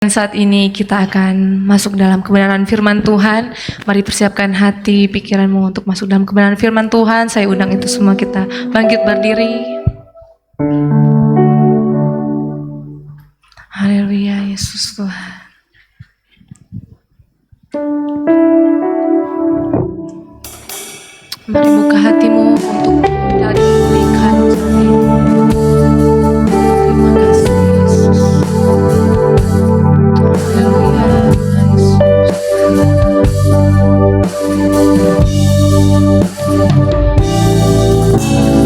Saat ini kita akan masuk dalam kebenaran firman Tuhan. Mari persiapkan hati, pikiranmu untuk masuk dalam kebenaran firman Tuhan. Saya undang itu semua kita bangkit berdiri. Haleluya, Yesus Tuhan. Mari buka hatimu untuk kita dipulihkan. Terima kasih Yesus.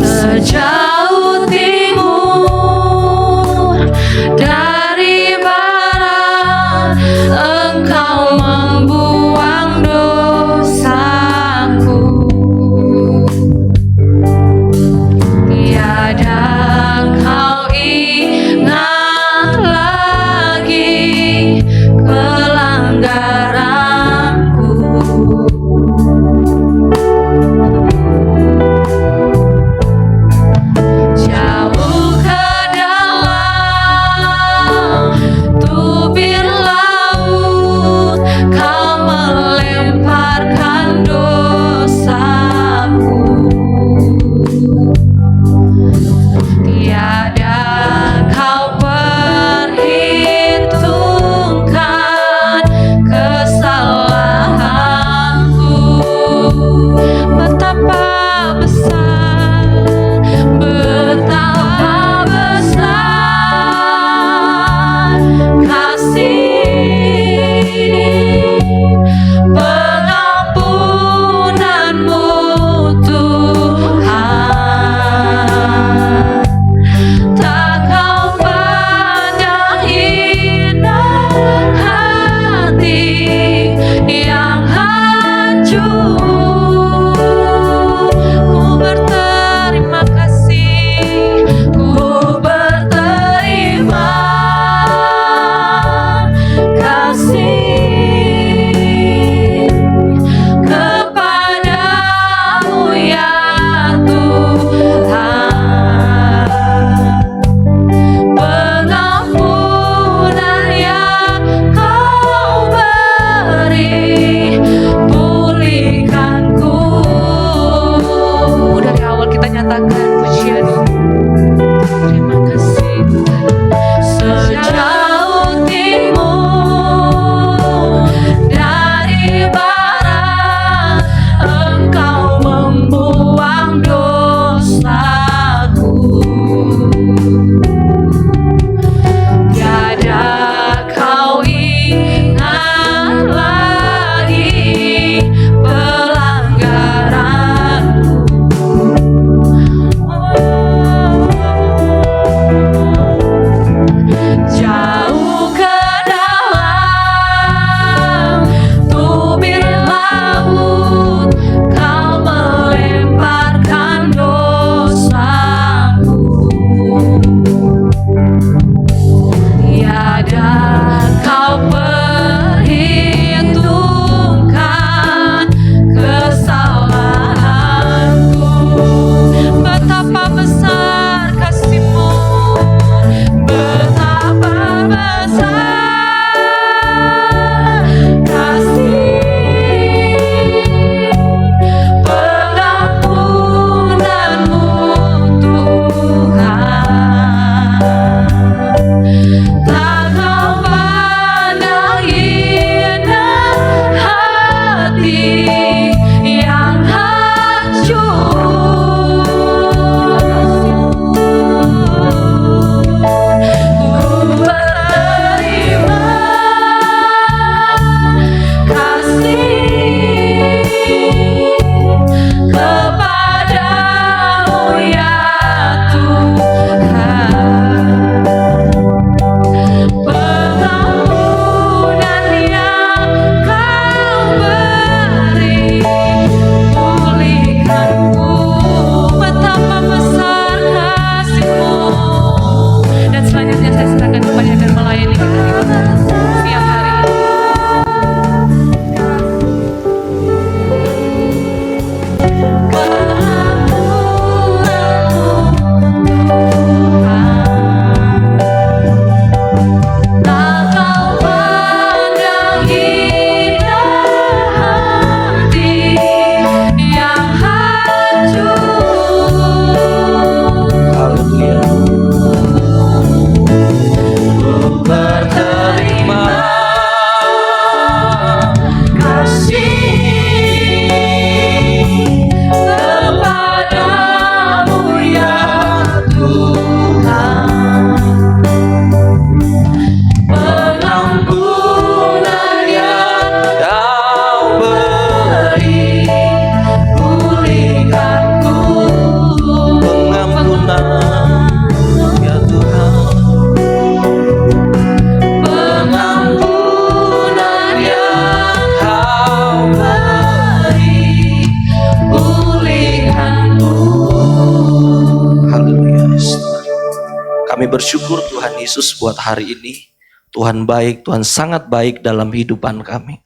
Sejauh timur dari barat, Engkau membuang dosaku. bersyukur Tuhan Yesus buat hari ini. Tuhan baik, Tuhan sangat baik dalam kehidupan kami.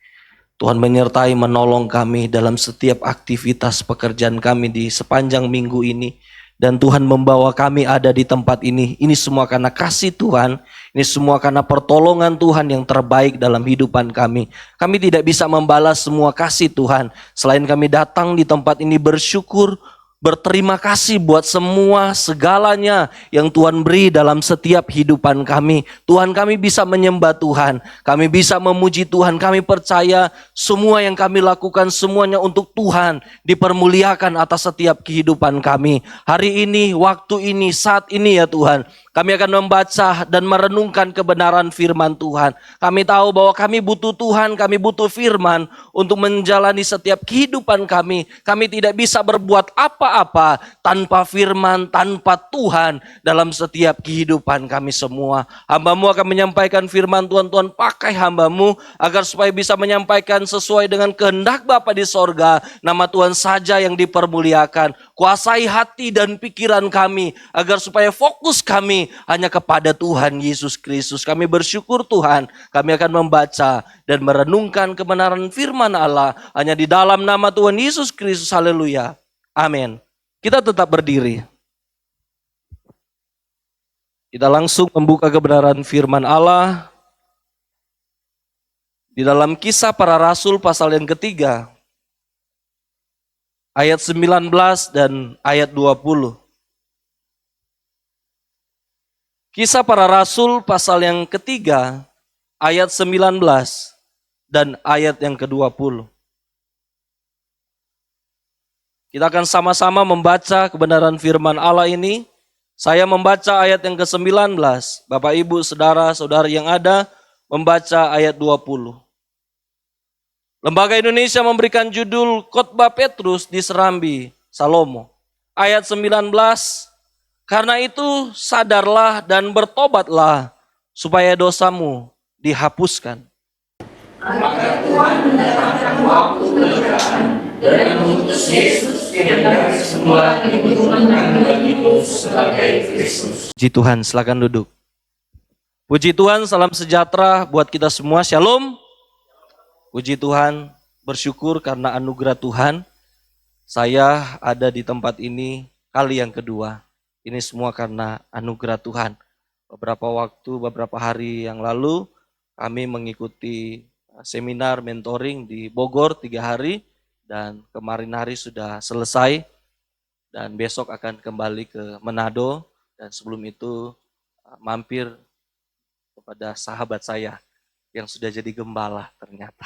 Tuhan menyertai menolong kami dalam setiap aktivitas pekerjaan kami di sepanjang minggu ini. Dan Tuhan membawa kami ada di tempat ini. Ini semua karena kasih Tuhan. Ini semua karena pertolongan Tuhan yang terbaik dalam kehidupan kami. Kami tidak bisa membalas semua kasih Tuhan. Selain kami datang di tempat ini bersyukur, berterima kasih buat semua segalanya yang Tuhan beri dalam setiap kehidupan kami. Tuhan, kami bisa menyembah Tuhan, kami bisa memuji Tuhan, kami percaya semua yang kami lakukan semuanya untuk Tuhan dipermuliakan atas setiap kehidupan kami. Hari ini, waktu ini, saat ini ya Tuhan, kami akan membaca dan merenungkan kebenaran firman Tuhan. Kami tahu bahwa kami butuh Tuhan, kami butuh firman untuk menjalani setiap kehidupan kami. Kami tidak bisa berbuat apa-apa tanpa firman, tanpa Tuhan dalam setiap kehidupan kami semua. Hamba-Mu akan menyampaikan firman Tuhan. Tuhan, pakai hamba-Mu agar supaya bisa menyampaikan sesuai dengan kehendak Bapa di sorga. Nama Tuhan saja yang dipermuliakan. Kuasai hati dan pikiran kami agar supaya fokus kami hanya kepada Tuhan Yesus Kristus. Kami bersyukur Tuhan, kami akan membaca dan merenungkan kebenaran firman Allah hanya di dalam nama Tuhan Yesus Kristus. Haleluya. Amin. Kita tetap berdiri. Kita langsung membuka kebenaran firman Allah di dalam Kisah Para Rasul pasal yang ketiga, ayat 19 dan ayat 20. Kisah Para Rasul pasal yang ketiga, ayat 19 dan ayat yang ke-20. Kita akan sama-sama membaca kebenaran firman Allah ini. Saya membaca ayat yang ke-19. Bapak, Ibu, Saudara, Saudari yang ada membaca ayat 20. Lembaga Indonesia memberikan judul Khotbah Petrus di Serambi Salomo. Ayat 19, karena itu sadarlah dan bertobatlah supaya dosamu dihapuskan. Maka Tuhan mendatangkan waktu kebenaran dan mengutus Yesus yang dari semua diturunkan bagimu sebagai Kristus. Puji Tuhan, silakan duduk. Puji Tuhan, salam sejahtera buat kita semua. Shalom. Puji Tuhan, bersyukur karena anugerah Tuhan. Saya ada di tempat ini kali yang kedua. Ini semua karena anugerah Tuhan. Beberapa hari yang lalu kami mengikuti seminar mentoring di Bogor 3 hari. Dan kemarin hari sudah selesai. Dan besok akan kembali ke Manado. Dan sebelum itu mampir kepada sahabat saya yang sudah jadi gembala ternyata.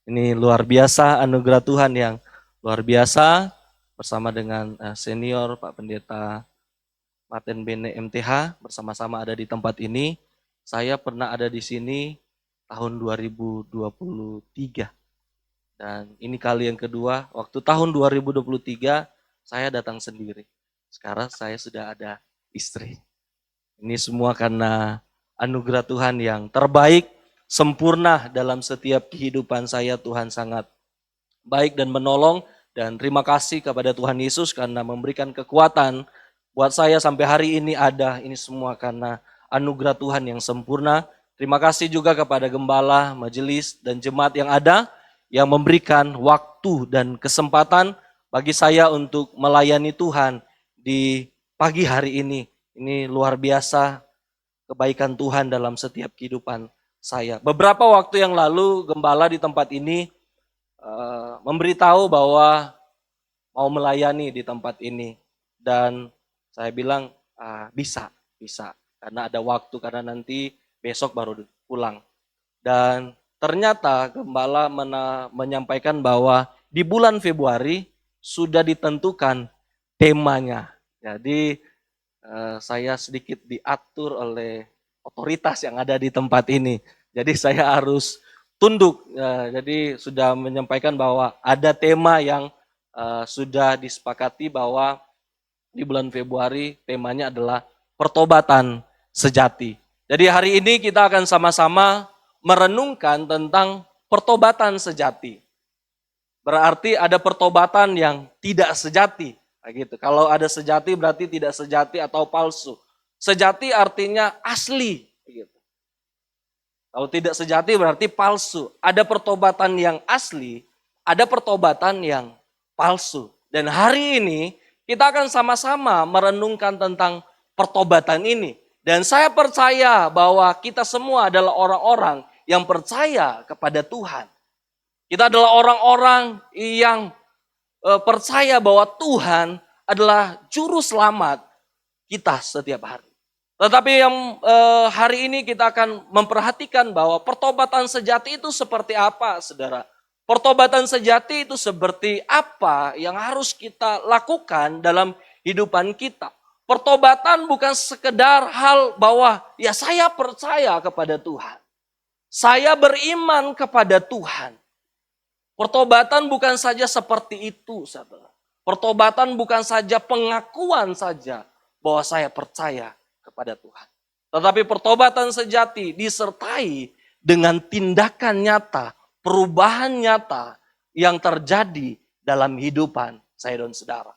Ini luar biasa anugerah Tuhan yang luar biasa bersama dengan senior Pak Pendeta Martin Bene MTH bersama-sama ada di tempat ini. Saya pernah ada di sini tahun 2023 dan ini kali yang kedua. Waktu tahun 2023 saya datang sendiri. Sekarang saya sudah ada istri. Ini semua karena anugerah Tuhan yang terbaik, sempurna dalam setiap kehidupan saya. Tuhan sangat baik dan menolong. Dan terima kasih kepada Tuhan Yesus karena memberikan kekuatan buat saya sampai hari ini ada. Ini semua karena anugerah Tuhan yang sempurna. Terima kasih juga kepada gembala, majelis, dan jemaat yang ada yang memberikan waktu dan kesempatan bagi saya untuk melayani Tuhan di pagi hari ini. Ini luar biasa kebaikan Tuhan dalam setiap kehidupan saya. Beberapa waktu yang lalu gembala di tempat ini memberitahu bahwa mau melayani di tempat ini. Dan saya bilang bisa karena ada waktu, karena nanti besok baru pulang. Dan ternyata gembala menyampaikan bahwa di bulan Februari sudah ditentukan temanya. Jadi saya sedikit diatur oleh otoritas yang ada di tempat ini. Jadi saya harus tunduk. Jadi sudah menyampaikan bahwa ada tema yang sudah disepakati bahwa di bulan Februari temanya adalah pertobatan sejati. Jadi hari ini kita akan sama-sama merenungkan tentang pertobatan sejati. Berarti ada pertobatan yang tidak sejati. Nah, gitu. Kalau ada sejati berarti tidak sejati atau palsu. Sejati artinya asli. Gitu. Kalau tidak sejati berarti palsu. Ada pertobatan yang asli, ada pertobatan yang palsu. Dan hari ini kita akan sama-sama merenungkan tentang pertobatan ini. Dan saya percaya bahwa kita semua adalah orang-orang yang percaya kepada Tuhan. Kita adalah orang-orang yang percaya bahwa Tuhan adalah juru selamat kita setiap hari. Tetapi yang hari ini kita akan memperhatikan bahwa pertobatan sejati itu seperti apa, saudara? Pertobatan sejati itu seperti apa yang harus kita lakukan dalam hidupan kita. Pertobatan bukan sekedar hal bahwa ya saya percaya kepada Tuhan. Saya beriman kepada Tuhan. Pertobatan bukan saja seperti itu, saudara. Pertobatan bukan saja pengakuan saja bahwa saya percaya kepada Tuhan. Tetapi pertobatan sejati disertai dengan tindakan nyata, perubahan nyata yang terjadi dalam kehidupan saya dan saudara.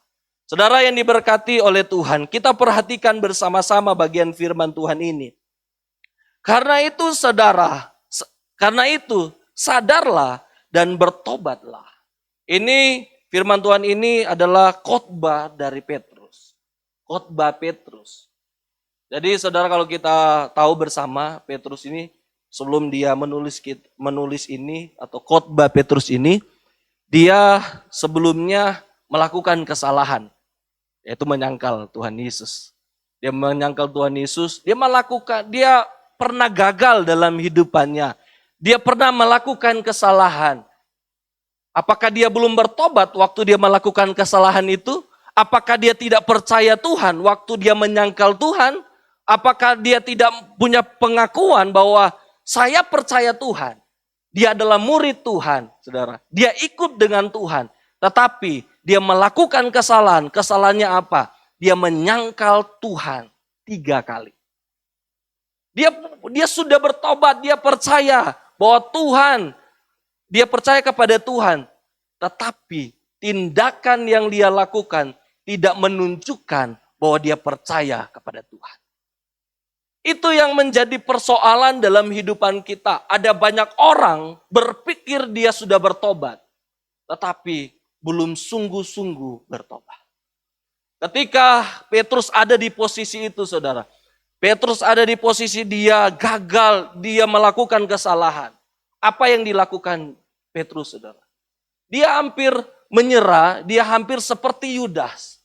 Saudara yang diberkati oleh Tuhan, kita perhatikan bersama-sama bagian firman Tuhan ini. Karena itu saudara, sadarlah dan bertobatlah. Ini firman Tuhan ini adalah khotbah dari Petrus. Khotbah Petrus. Jadi saudara kalau kita tahu bersama Petrus ini sebelum dia menulis ini atau khotbah Petrus ini, dia sebelumnya melakukan kesalahan, yaitu menyangkal Tuhan Yesus. Dia menyangkal Tuhan Yesus, dia pernah gagal dalam hidupannya. Dia pernah melakukan kesalahan. Apakah dia belum bertobat waktu dia melakukan kesalahan itu? Apakah dia tidak percaya Tuhan waktu dia menyangkal Tuhan? Apakah dia tidak punya pengakuan bahwa saya percaya Tuhan? Dia adalah murid Tuhan, saudara. Dia ikut dengan Tuhan. Tetapi dia melakukan kesalahan. Kesalahannya apa? Dia menyangkal Tuhan 3 kali. Dia sudah bertobat, dia percaya bahwa Tuhan, dia percaya kepada Tuhan. Tetapi tindakan yang dia lakukan tidak menunjukkan bahwa dia percaya kepada Tuhan. Itu yang menjadi persoalan dalam kehidupan kita. Ada banyak orang berpikir dia sudah bertobat, tetapi belum sungguh-sungguh bertobat. Ketika Petrus ada di posisi itu, saudara. Petrus ada di posisi dia gagal, dia melakukan kesalahan. Apa yang dilakukan Petrus, saudara? Dia hampir menyerah, dia hampir seperti Yudas.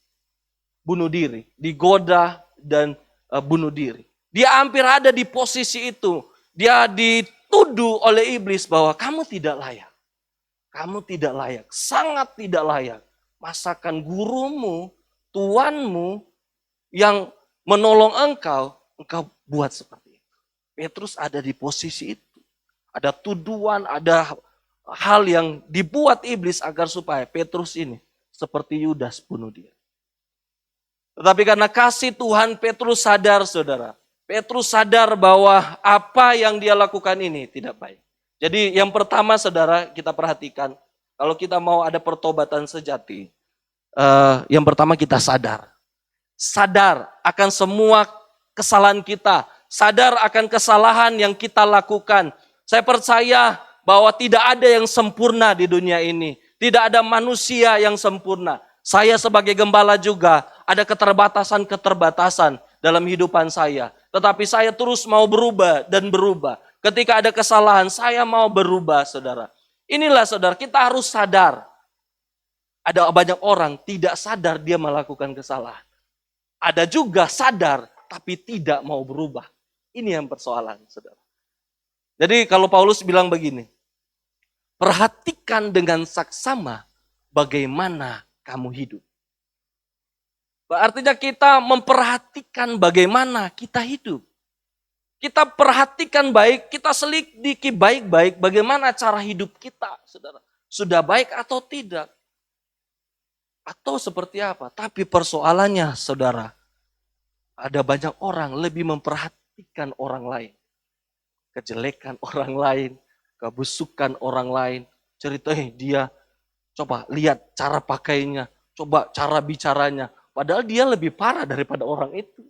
Bunuh diri, digoda dan bunuh diri. Dia hampir ada di posisi itu. Dia dituduh oleh iblis bahwa kamu tidak layak. Kamu tidak layak, sangat tidak layak. Masakan gurumu, tuanmu yang menolong engkau buat seperti itu. Petrus ada di posisi itu. Ada tuduhan, ada hal yang dibuat iblis agar supaya Petrus ini seperti Yudas bunuh diri. Tetapi karena kasih Tuhan, Petrus sadar, saudara. Petrus sadar bahwa apa yang dia lakukan ini tidak baik. Jadi yang pertama, saudara, kita perhatikan. Kalau kita mau ada pertobatan sejati, yang pertama kita sadar. Sadar akan semua kesalahan kita. Sadar akan kesalahan yang kita lakukan. Saya percaya bahwa tidak ada yang sempurna di dunia ini. Tidak ada manusia yang sempurna. Saya sebagai gembala juga ada keterbatasan-keterbatasan dalam kehidupan saya. Tetapi saya terus mau berubah dan berubah. Ketika ada kesalahan, saya mau berubah, saudara. Inilah, saudara, kita harus sadar. Ada banyak orang tidak sadar dia melakukan kesalahan. Ada juga sadar, tapi tidak mau berubah. Ini yang persoalan, saudara. Jadi kalau Paulus bilang begini, perhatikan dengan saksama bagaimana kamu hidup. Artinya kita memperhatikan bagaimana kita hidup. Kita perhatikan baik, kita selidiki baik-baik bagaimana cara hidup kita, saudara. Sudah baik atau tidak? Atau seperti apa? Tapi persoalannya, saudara, ada banyak orang lebih memperhatikan orang lain. Kejelekan orang lain, kebusukan orang lain. Cerita dia, coba lihat cara pakainya, coba cara bicaranya. Padahal dia lebih parah daripada orang itu.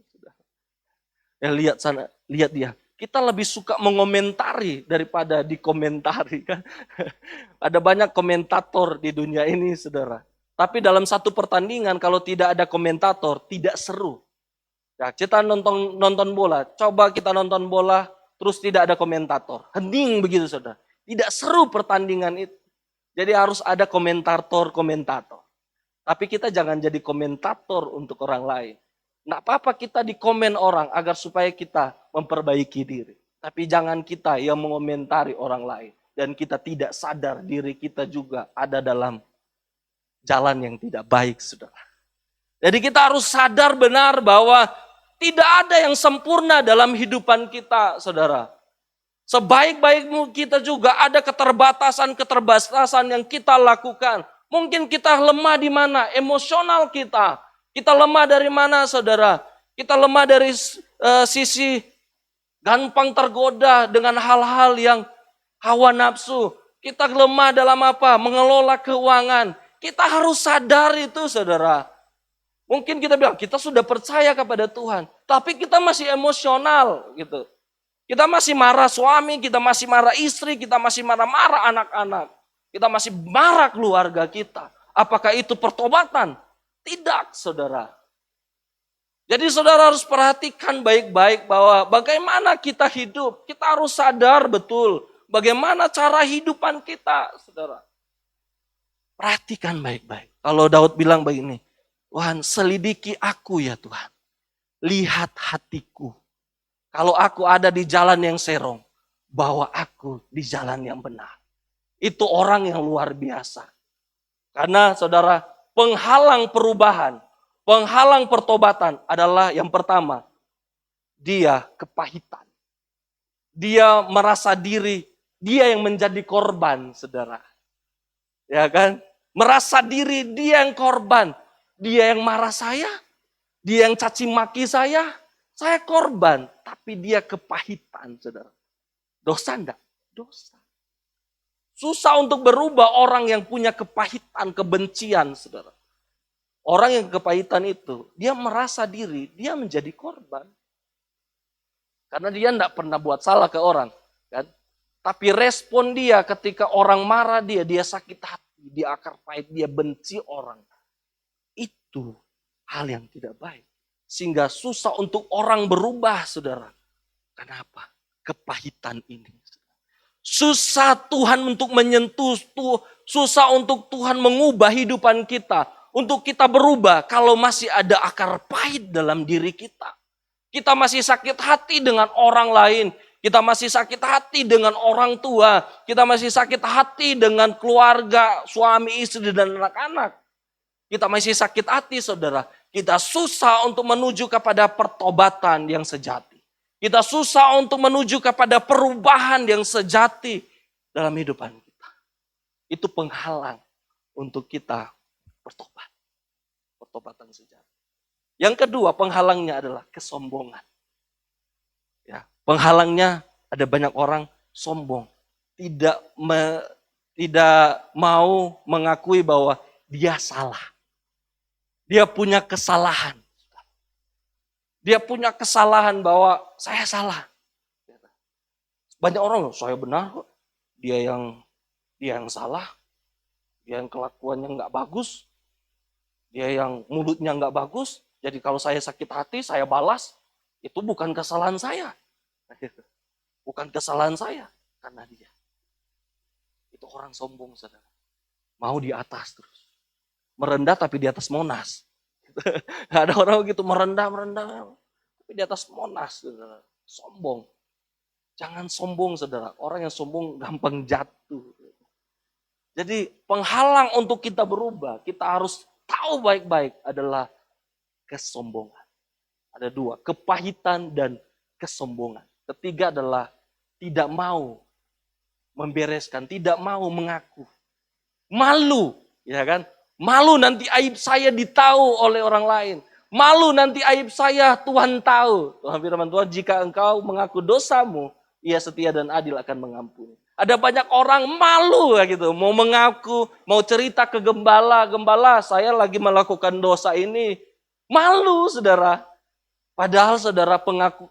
Ya lihat sana, lihat dia. Kita lebih suka mengomentari daripada dikomentari kan. Ada banyak komentator di dunia ini, saudara. Tapi dalam satu pertandingan kalau tidak ada komentator, tidak seru. Ya, kita nonton bola, coba kita nonton bola, terus tidak ada komentator. Hening begitu, saudara. Tidak seru pertandingan itu. Jadi harus ada komentator. Tapi kita jangan jadi komentator untuk orang lain. Nggak apa-apa kita dikomen orang agar supaya kita memperbaiki diri. Tapi jangan kita yang mengomentari orang lain. Dan kita tidak sadar diri kita juga ada dalam jalan yang tidak baik, saudara. Jadi kita harus sadar benar bahwa tidak ada yang sempurna dalam hidupan kita, saudara. Sebaik-baikmu kita juga ada keterbatasan yang kita lakukan. Mungkin kita lemah di mana? Emosional kita. Kita lemah dari mana, saudara? Kita lemah dari sisi gampang tergoda dengan hal-hal yang hawa nafsu. Kita lemah dalam apa? Mengelola keuangan. Kita harus sadar itu, saudara. Mungkin kita bilang, kita sudah percaya kepada Tuhan. Tapi kita masih emosional gitu. Kita masih marah suami, kita masih marah istri, kita masih marah-marah anak-anak. Kita masih marah keluarga kita. Apakah itu pertobatan? Tidak, saudara. Jadi saudara harus perhatikan baik-baik bahwa bagaimana kita hidup. Kita harus sadar betul bagaimana cara hidupan kita, saudara. Perhatikan baik-baik. Kalau Daud bilang begini, Tuhan selidiki aku ya Tuhan. Lihat hatiku. Kalau aku ada di jalan yang serong, bawa aku di jalan yang benar. Itu orang yang luar biasa. Karena saudara, penghalang perubahan, penghalang pertobatan adalah yang pertama, dia kepahitan. Dia merasa diri, dia yang menjadi korban, saudara. Ya kan? Merasa diri dia yang korban. Dia yang marah saya, dia yang caci maki saya korban. Tapi dia kepahitan, saudara. Dosa enggak? Dosa. Susah untuk berubah orang yang punya kepahitan, kebencian, saudara. Orang yang kepahitan itu, dia merasa diri, dia menjadi korban. Karena dia tidak pernah buat salah ke orang. Kan? Tapi respon dia ketika orang marah dia sakit hati, dia akar pahit, dia benci orang. Itu hal yang tidak baik. Sehingga susah untuk orang berubah, saudara. Kenapa? Kepahitan ini. Susah Tuhan untuk menyentuh, susah untuk Tuhan mengubah hidupan kita. Untuk kita berubah kalau masih ada akar pahit dalam diri kita. Kita masih sakit hati dengan orang lain. Kita masih sakit hati dengan orang tua. Kita masih sakit hati dengan keluarga, suami, istri, dan anak-anak. Kita masih sakit hati, saudara. Kita susah untuk menuju kepada pertobatan yang sejati. Kita susah untuk menuju kepada perubahan yang sejati dalam hidupan kita. Itu penghalang untuk kita bertobat. Pertobatan sejati. Yang kedua penghalangnya adalah kesombongan. Ya, penghalangnya ada banyak orang sombong. Tidak mau mengakui bahwa dia salah. Dia punya kesalahan. Dia punya kesalahan bahwa saya salah. Banyak orang, saya benar kok. Dia yang salah. Dia yang kelakuannya nggak bagus. Dia yang mulutnya nggak bagus. Jadi kalau saya sakit hati, saya balas. Itu bukan kesalahan saya. Bukan kesalahan saya. Karena dia. Itu orang sombong, saudara. Mau di atas terus. Merendah tapi di atas Monas. Gak ada orang begitu merendah. Tapi di atas Monas, saudara. Sombong. Jangan sombong, saudara. Orang yang sombong gampang jatuh. Jadi penghalang untuk kita berubah, kita harus tahu baik-baik adalah kesombongan. Ada dua, kepahitan dan kesombongan. Ketiga adalah tidak mau membereskan, tidak mau mengaku. Malu, ya kan? Malu nanti aib saya ditahu oleh orang lain. Malu nanti aib saya Tuhan tahu. Tuhan firman Tuhan, jika engkau mengaku dosamu, Ia setia dan adil akan mengampuni. Ada banyak orang malu gitu, mau mengaku, mau cerita ke gembala, saya lagi melakukan dosa ini. Malu, saudara. Padahal saudara,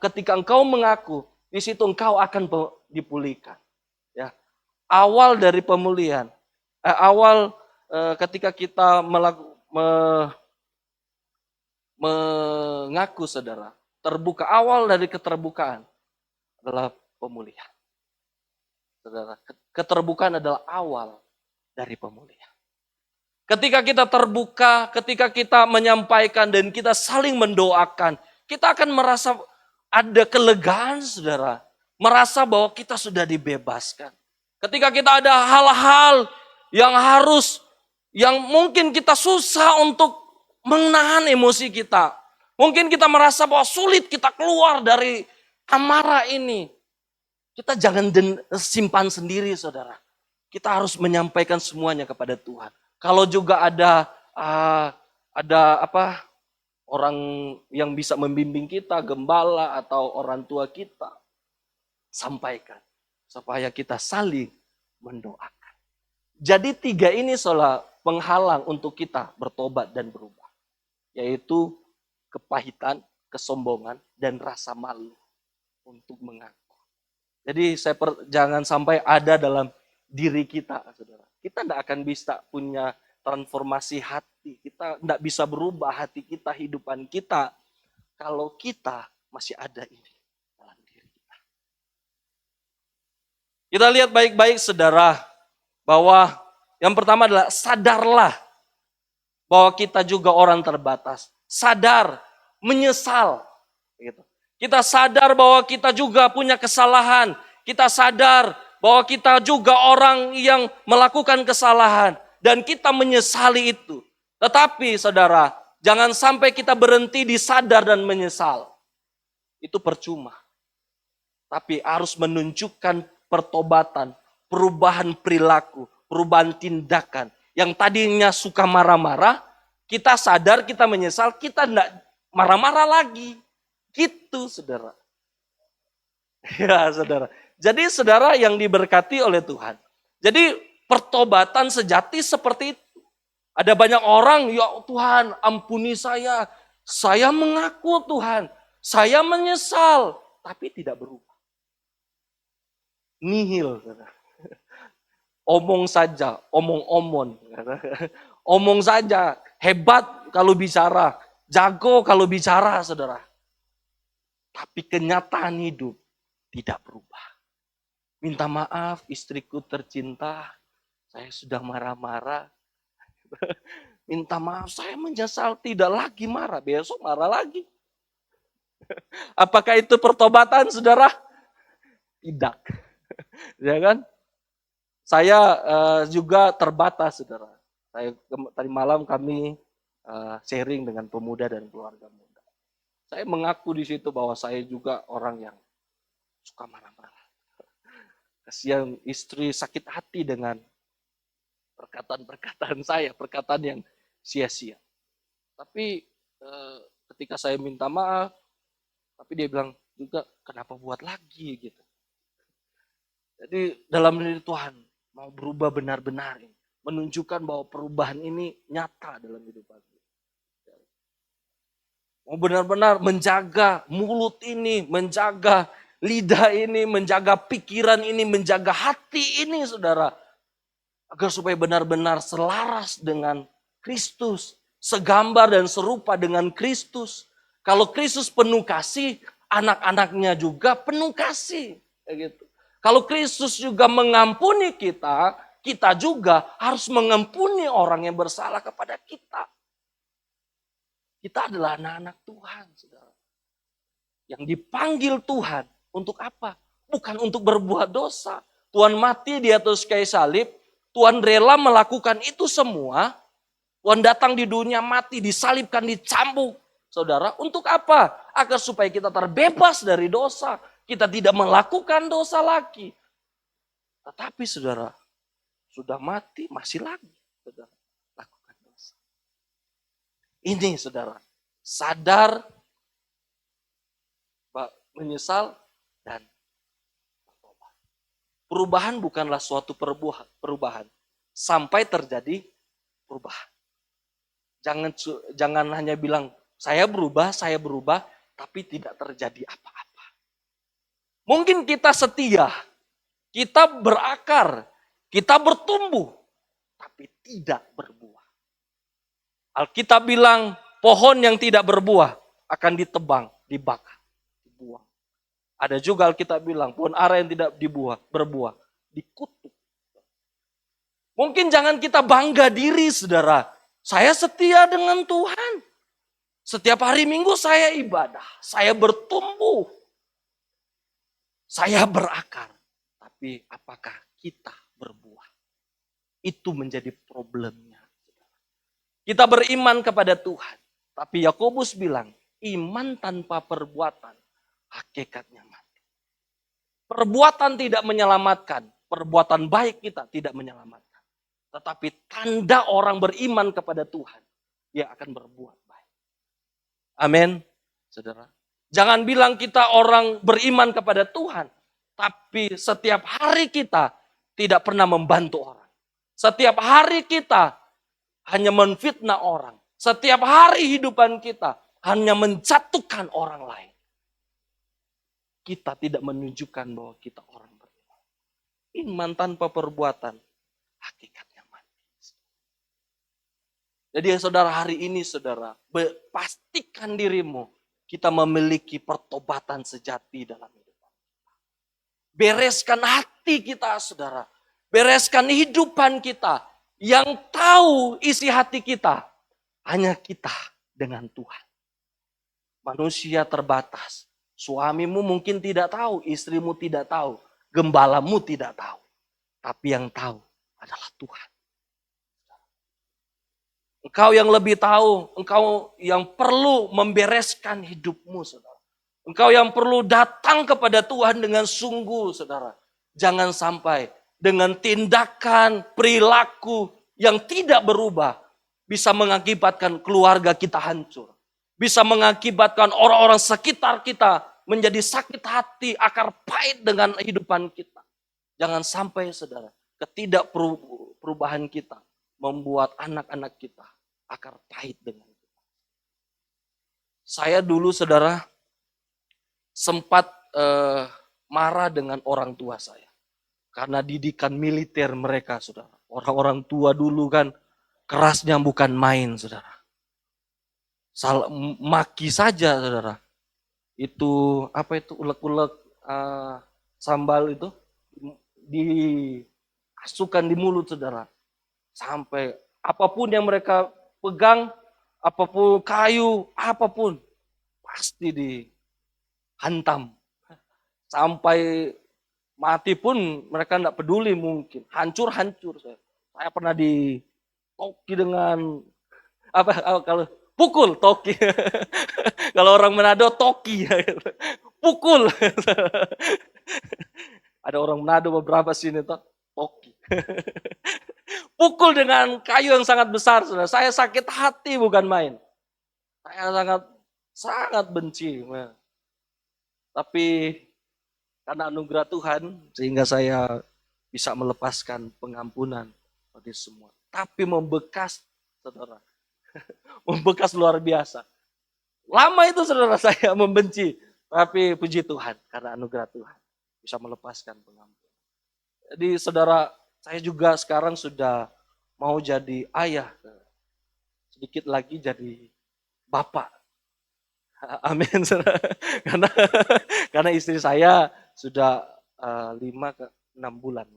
ketika engkau mengaku, di situ engkau akan dipulihkan. Ya, awal dari pemulihan, ketika kita mengaku saudara, terbuka, awal dari keterbukaan adalah pemulihan. Saudara, keterbukaan adalah awal dari pemulihan. Ketika kita terbuka, ketika kita menyampaikan dan kita saling mendoakan, kita akan merasa ada kelegaan, saudara. Merasa bahwa kita sudah dibebaskan. Ketika kita ada hal-hal yang mungkin kita susah untuk menahan emosi kita. Mungkin kita merasa bahwa sulit kita keluar dari amarah ini. Kita jangan simpan sendiri, saudara. Kita harus menyampaikan semuanya kepada Tuhan. Kalau juga ada orang yang bisa membimbing kita, gembala atau orang tua kita, sampaikan supaya kita saling mendoakan. Jadi 3 ini soal penghalang untuk kita bertobat dan berubah, yaitu kepahitan, kesombongan, dan rasa malu untuk mengaku. Jadi jangan sampai ada dalam diri kita, saudara. Kita tidak akan bisa punya transformasi hati. Kita tidak bisa berubah hati kita, hidupan kita, kalau kita masih ada ini dalam diri kita. Kita lihat baik-baik, saudara, bahwa yang pertama adalah sadarlah bahwa kita juga orang terbatas. Sadar, menyesal. Kita sadar bahwa kita juga punya kesalahan. Kita sadar bahwa kita juga orang yang melakukan kesalahan. Dan kita menyesali itu. Tetapi saudara, jangan sampai kita berhenti di sadar dan menyesal. Itu percuma. Tapi harus menunjukkan pertobatan, perubahan perilaku, perubahan tindakan. Yang tadinya suka marah-marah, kita sadar, kita menyesal, kita tidak marah-marah lagi. Gitu, saudara. Ya, saudara. Jadi saudara yang diberkati oleh Tuhan. Jadi pertobatan sejati seperti itu. Ada banyak orang, ya Tuhan ampuni saya. Saya mengaku Tuhan. Saya menyesal. Tapi tidak berubah. Nihil. Saudara. Omong saja, omong-omon. Omong saja, hebat kalau bicara. Jago kalau bicara, saudara. Tapi kenyataan hidup tidak berubah. Minta maaf istriku tercinta, saya sudah marah-marah. Minta maaf, saya menyesal, tidak lagi marah, besok marah lagi. Apakah itu pertobatan, saudara? Tidak. Ya kan? Saya juga terbatas, saudara. Tadi malam kami sharing dengan pemuda dan keluarga muda. Saya mengaku di situ bahwa saya juga orang yang suka marah-marah. Kasihan istri sakit hati dengan perkataan-perkataan saya, perkataan yang sia-sia. Tapi ketika saya minta maaf, tapi dia bilang juga kenapa buat lagi gitu. Jadi dalam diri Tuhan mau berubah benar-benar ini, menunjukkan bahwa perubahan ini nyata dalam hidupan kita. Mau benar-benar menjaga mulut ini, menjaga lidah ini, menjaga pikiran ini, menjaga hati ini, saudara. Agar supaya benar-benar selaras dengan Kristus. Segambar dan serupa dengan Kristus. Kalau Kristus penuh kasih, anak-anaknya juga penuh kasih. Gitu. Kalau Kristus juga mengampuni kita, kita juga harus mengampuni orang yang bersalah kepada kita. Kita adalah anak-anak Tuhan, saudara. Yang dipanggil Tuhan untuk apa? Bukan untuk berbuat dosa. Tuhan mati di atas kayu salib. Tuhan rela melakukan itu semua. Tuhan datang di dunia, mati, disalibkan, dicambuk. Saudara, untuk apa? Agar supaya kita terbebas dari dosa. Kita tidak melakukan dosa lagi. Tetapi saudara, sudah mati, masih lagi. Saudara, lakukan dosa. Ini saudara, sadar, menyesal, dan bertobat. Perubahan bukanlah suatu perubahan. Sampai terjadi perubahan. Jangan hanya bilang, saya berubah. tapi tidak terjadi apa-apa. Mungkin kita setia, kita berakar, kita bertumbuh, tapi tidak berbuah. Alkitab bilang pohon yang tidak berbuah akan ditebang, dibakar, dibuang. Ada juga Alkitab bilang pohon ara yang tidak berbuah, dikutuk. Mungkin jangan kita bangga diri, saudara. Saya setia dengan Tuhan. Setiap hari Minggu saya ibadah, saya bertumbuh, saya berakar. Tapi apakah kita berbuah? Itu menjadi problemnya. Kita beriman kepada Tuhan. Tapi Yakobus bilang, iman tanpa perbuatan, hakikatnya mati. Perbuatan tidak menyelamatkan. Perbuatan baik kita tidak menyelamatkan. Tetapi tanda orang beriman kepada Tuhan, dia akan berbuat baik. Amin, saudara. Jangan bilang kita orang beriman kepada Tuhan, tapi setiap hari kita tidak pernah membantu orang. Setiap hari kita hanya menfitnah orang. Setiap hari hidupan kita hanya menjatuhkan orang lain. Kita tidak menunjukkan bahwa kita orang beriman. Iman tanpa perbuatan, hakikatnya mati. Jadi saudara, hari ini saudara, pastikan dirimu kita memiliki pertobatan sejati dalam hidup. Bereskan hati kita, saudara. Bereskan hidupan kita. Yang tahu isi hati kita hanya kita dengan Tuhan. Manusia terbatas. Suamimu mungkin tidak tahu, istrimu tidak tahu, gembalamu tidak tahu. Tapi yang tahu adalah Tuhan. Engkau yang lebih tahu, engkau yang perlu membereskan hidupmu, saudara. Engkau yang perlu datang kepada Tuhan dengan sungguh, saudara. Jangan sampai dengan tindakan, perilaku yang tidak berubah bisa mengakibatkan keluarga kita hancur. Bisa mengakibatkan orang-orang sekitar kita menjadi sakit hati, akar pahit dengan kehidupan kita. Jangan sampai, saudara, ketidakperubahan kita membuat anak-anak kita akar pahit dengan kita. Saya dulu, saudara, sempat marah dengan orang tua saya. Karena didikan militer mereka, saudara. Orang-orang tua dulu kan kerasnya bukan main, saudara. Maki saja, saudara. Itu, apa itu, ulek-ulek sambal itu dimasukkan di mulut, saudara. Sampai apapun yang mereka pegang, apapun kayu, apapun, pasti dihantam. Sampai mati pun mereka tidak peduli mungkin. Hancur-hancur. Saya pernah ditoki dengan, kalau pukul, toki. Kalau orang Manado, toki. Pukul. Ada orang Manado beberapa sini, toki. Pukul dengan kayu yang sangat besar, saudara. Saya sakit hati bukan main. Saya sangat benci. Tapi karena anugerah Tuhan, sehingga saya bisa melepaskan pengampunan bagi semua. Tapi membekas, saudara. Membekas luar biasa. Lama itu, saudara, saya membenci. Tapi puji Tuhan, karena anugerah Tuhan bisa melepaskan pengampunan. Jadi saudara, saya juga sekarang sudah mau jadi ayah. Sedikit lagi jadi bapak. Amin. Karena istri saya sudah 5 ke 6 bulan.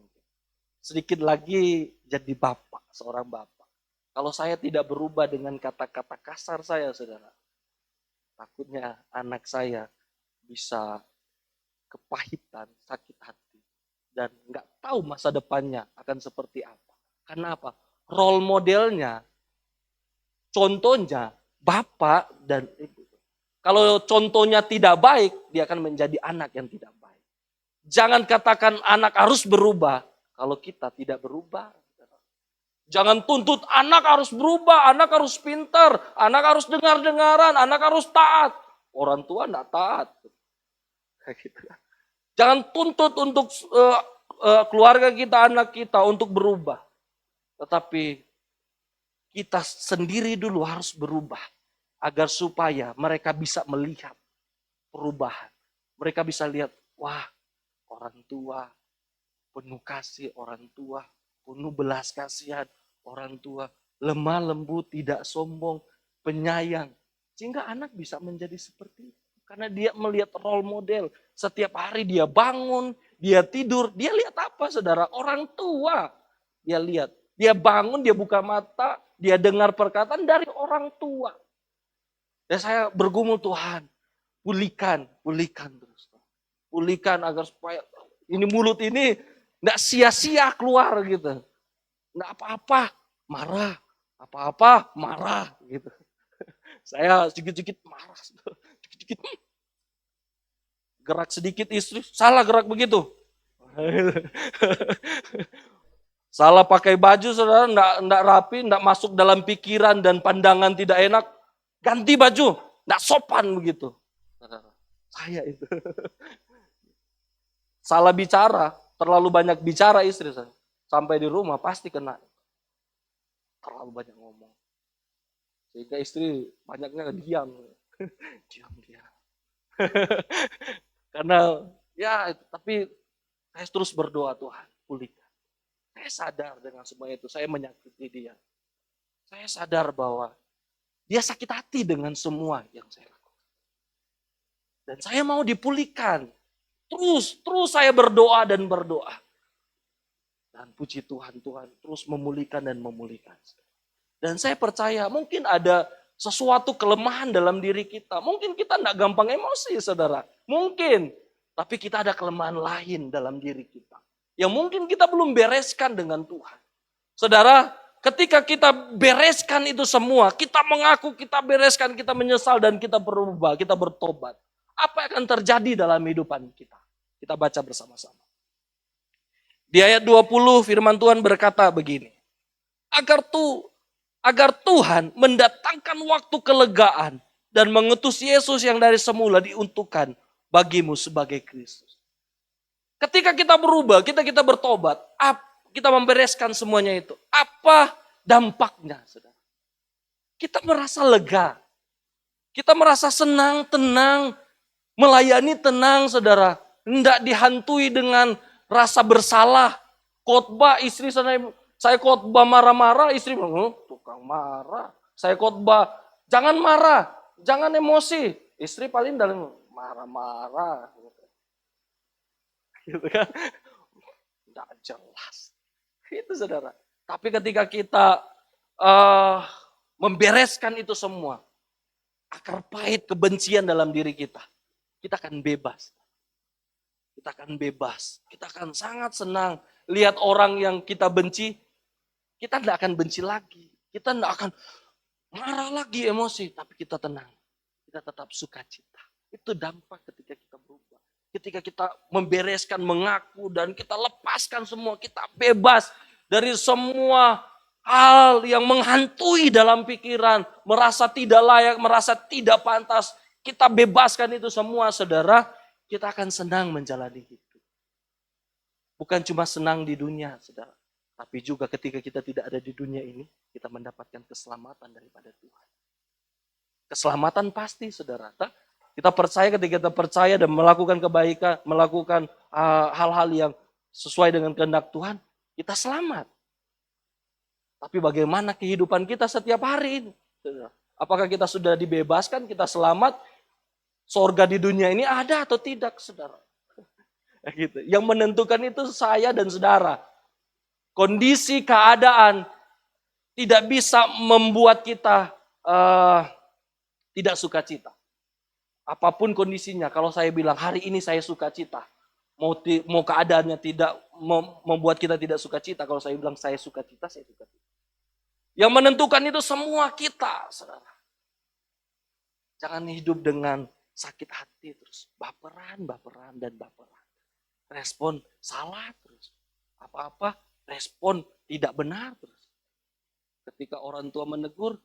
Sedikit lagi jadi bapak, seorang bapak. Kalau saya tidak berubah dengan kata-kata kasar saya, saudara, takutnya anak saya bisa kepahitan, sakit hati, dan nggak tahu masa depannya akan seperti apa. Karena apa? Role modelnya, contohnya bapak dan ibu. Kalau contohnya tidak baik, dia akan menjadi anak yang tidak baik. Jangan katakan anak harus berubah kalau kita tidak berubah. Jangan tuntut anak harus berubah, anak harus pintar, anak harus dengar-dengaran, anak harus taat. Orang tua tidak taat. Jangan tuntut untuk keluarga kita, anak kita untuk berubah. Tetapi kita sendiri dulu harus berubah. Agar supaya mereka bisa melihat perubahan. Mereka bisa lihat, wah, orang tua penuh kasih, orang tua penuh belas kasihan, orang tua lemah lembut, tidak sombong, penyayang. Sehingga anak bisa menjadi seperti itu. Karena dia melihat role model. Setiap hari dia bangun, dia tidur, dia lihat apa saudara? Orang tua. Dia lihat, dia bangun, dia buka mata, dia dengar perkataan dari orang tua. Dan saya bergumul, Tuhan, pulihkan terus. Pulihkan agar supaya ini mulut ini nggak sia-sia keluar gitu. Nggak apa-apa, marah. Apa-apa, marah gitu. Saya sedikit-sedikit marah. Sedikit-sedikit. Gerak sedikit istri, salah gerak begitu. Salah pakai baju, saudara, enggak rapi, enggak masuk dalam pikiran dan pandangan tidak enak. Ganti baju, enggak sopan begitu. Saya itu. Salah bicara, terlalu banyak bicara istri saya. Sampai di rumah pasti kena. Terlalu banyak ngomong. Sehingga istri banyaknya diam. Diam. Karena ya, tapi saya terus berdoa, Tuhan, pulihkan. Saya sadar dengan semua itu, saya menyakiti dia. Saya sadar bahwa dia sakit hati dengan semua yang saya lakukan. Dan saya mau dipulihkan. Terus saya berdoa dan berdoa. Dan puji Tuhan, Tuhan terus memulihkan dan memulihkan. Dan saya percaya mungkin ada sesuatu kelemahan dalam diri kita. Mungkin kita tidak gampang emosi, saudara. Mungkin. Tapi kita ada kelemahan lain dalam diri kita. Yang mungkin kita belum bereskan dengan Tuhan. Saudara, ketika kita bereskan itu semua, kita mengaku, kita bereskan, kita menyesal dan kita berubah, kita bertobat. Apa yang akan terjadi dalam kehidupan kita? Kita baca bersama-sama. Di ayat 20 firman Tuhan berkata begini. Agar Tuhan mendatangkan waktu kelegaan dan mengutus Yesus yang dari semula diuntukkan bagimu sebagai Kristus. Ketika kita berubah, kita bertobat, kita membereskan semuanya itu. Apa dampaknya, saudara? Kita merasa lega. Kita merasa senang, tenang, melayani tenang, saudara. Tidak dihantui dengan rasa bersalah. Khotbah, istri saya khotbah marah-marah, istri bilang, tukang marah. Saya khotbah, jangan marah, jangan emosi. Istri paling dalam marah-marah. Gitu kan? Tidak jelas. Itu saudara. Tapi ketika kita membereskan itu semua, akar pahit kebencian dalam diri kita akan bebas. Kita akan bebas. Kita akan sangat senang lihat orang yang kita benci, kita tidak akan benci lagi. Kita tidak akan marah lagi emosi, tapi kita tenang. Kita tetap sukacita. Itu dampak ketika kita berubah. Ketika kita membereskan, mengaku, dan kita lepaskan semua, kita bebas dari semua hal yang menghantui dalam pikiran, merasa tidak layak, merasa tidak pantas. Kita bebaskan itu semua, saudara, kita akan senang menjalani hidup. Bukan cuma senang di dunia, saudara, tapi juga ketika kita tidak ada di dunia ini, kita mendapatkan keselamatan daripada Tuhan. Keselamatan pasti, saudara. Kita percaya, ketika kita percaya dan melakukan kebaikan, melakukan hal-hal yang sesuai dengan kehendak Tuhan, kita selamat. Tapi bagaimana kehidupan kita setiap hari ini? Apakah kita sudah dibebaskan, kita selamat, sorga di dunia ini ada atau tidak, saudara? Gitu. Yang menentukan itu saya dan saudara. Kondisi, keadaan tidak bisa membuat kita tidak sukacita. Apapun kondisinya, kalau saya bilang hari ini saya sukacita, mau keadaannya tidak membuat kita tidak sukacita, kalau saya bilang saya sukacita, saya sukacita. Yang menentukan itu semua kita, saudara. Jangan hidup dengan sakit hati terus, baperan, dan baperan. Respon salah terus. Apa-apa, respon tidak benar terus. Ketika orang tua menegur,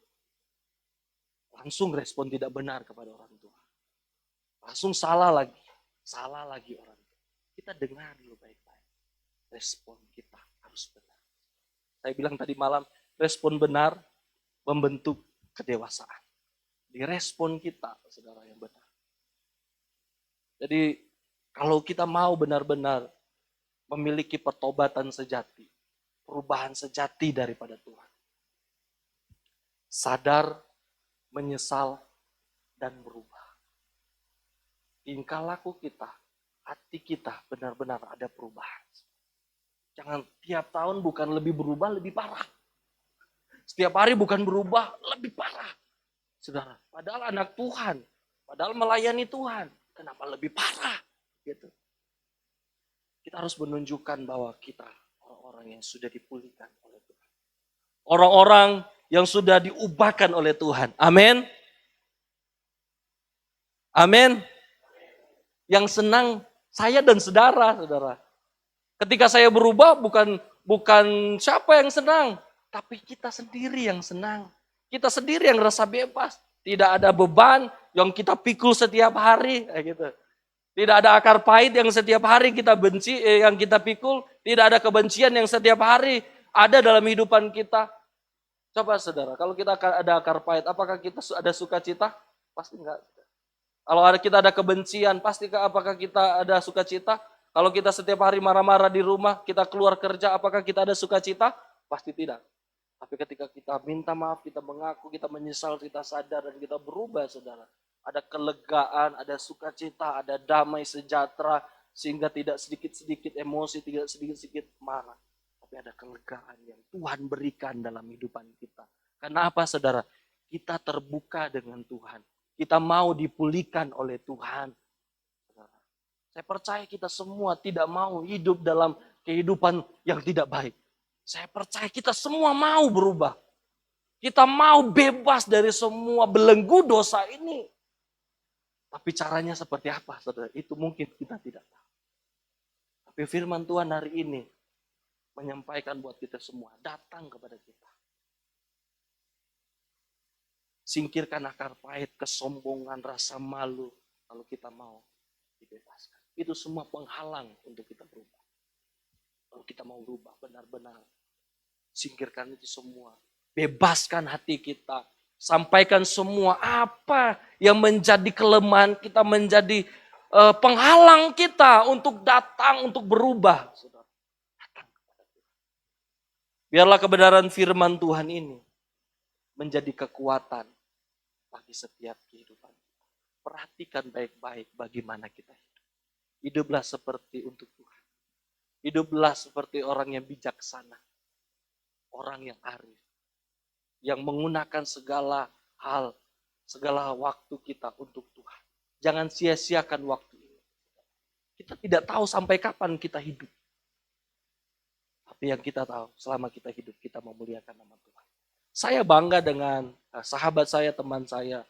langsung respon tidak benar kepada orang tua. Langsung salah lagi orang tua. Kita dengar dulu baik-baik. Respon kita harus benar. Saya bilang tadi malam, respon benar membentuk kedewasaan. Di respon kita, saudara, yang benar. Jadi kalau kita mau benar-benar memiliki pertobatan sejati, perubahan sejati daripada Tuhan. Sadar, menyesal, dan berubah. Tingkah laku kita, hati kita benar-benar ada perubahan. Jangan tiap tahun bukan lebih berubah, lebih parah. Setiap hari bukan berubah, lebih parah. Saudara, padahal anak Tuhan, padahal melayani Tuhan, kenapa lebih parah? Gitu. Kita harus menunjukkan bahwa kita orang-orang yang sudah dipulihkan oleh Tuhan. Orang-orang yang sudah diubahkan oleh Tuhan. Amin. Amin. Yang senang saya dan saudara. Ketika saya berubah bukan siapa yang senang, tapi kita sendiri yang senang. Kita sendiri yang rasa bebas. Tidak ada beban yang kita pikul setiap hari, kayak gitu. Tidak ada akar pahit yang setiap hari kita benci, yang kita pikul. Tidak ada kebencian yang setiap hari ada dalam hidupan kita. Coba saudara, kalau kita ada akar pahit, apakah kita ada sukacita? Pasti enggak. Kalau kita ada kebencian, pasti apakah kita ada sukacita? Kalau kita setiap hari marah-marah di rumah, kita keluar kerja, apakah kita ada sukacita? Pasti tidak. Tapi ketika kita minta maaf, kita mengaku, kita menyesal, kita sadar, dan kita berubah, saudara. Ada kelegaan, ada sukacita, ada damai sejahtera, sehingga tidak sedikit-sedikit emosi, tidak sedikit-sedikit marah. Tapi ada kelegaan yang Tuhan berikan dalam kehidupan kita. Karena apa, saudara? Kita terbuka dengan Tuhan. Kita mau dipulihkan oleh Tuhan. Saya percaya kita semua tidak mau hidup dalam kehidupan yang tidak baik. Saya percaya kita semua mau berubah. Kita mau bebas dari semua belenggu dosa ini. Tapi caranya seperti apa, saudara? Itu mungkin kita tidak tahu. Tapi firman Tuhan hari ini menyampaikan buat kita semua, datang kepada kita. Singkirkan akar pahit, kesombongan, rasa malu, kalau kita mau dibebaskan. Itu semua penghalang untuk kita berubah. Kalau kita mau berubah benar-benar, singkirkan itu semua. Bebaskan hati kita. Sampaikan semua apa yang menjadi kelemahan kita, menjadi penghalang kita untuk datang, untuk berubah. Datang kepada Tuhan. Biarlah kebenaran firman Tuhan ini menjadi kekuatan bagi setiap kehidupan. Perhatikan baik-baik bagaimana kita hidup. Hiduplah seperti untuk Tuhan. Hiduplah seperti orang yang bijaksana. Orang yang arif. Yang menggunakan segala hal, segala waktu kita untuk Tuhan. Jangan sia-siakan waktu ini. Kita tidak tahu sampai kapan kita hidup. Tapi yang kita tahu, selama kita hidup, kita memuliakan nama Tuhan. Saya bangga dengan sahabat saya, teman saya,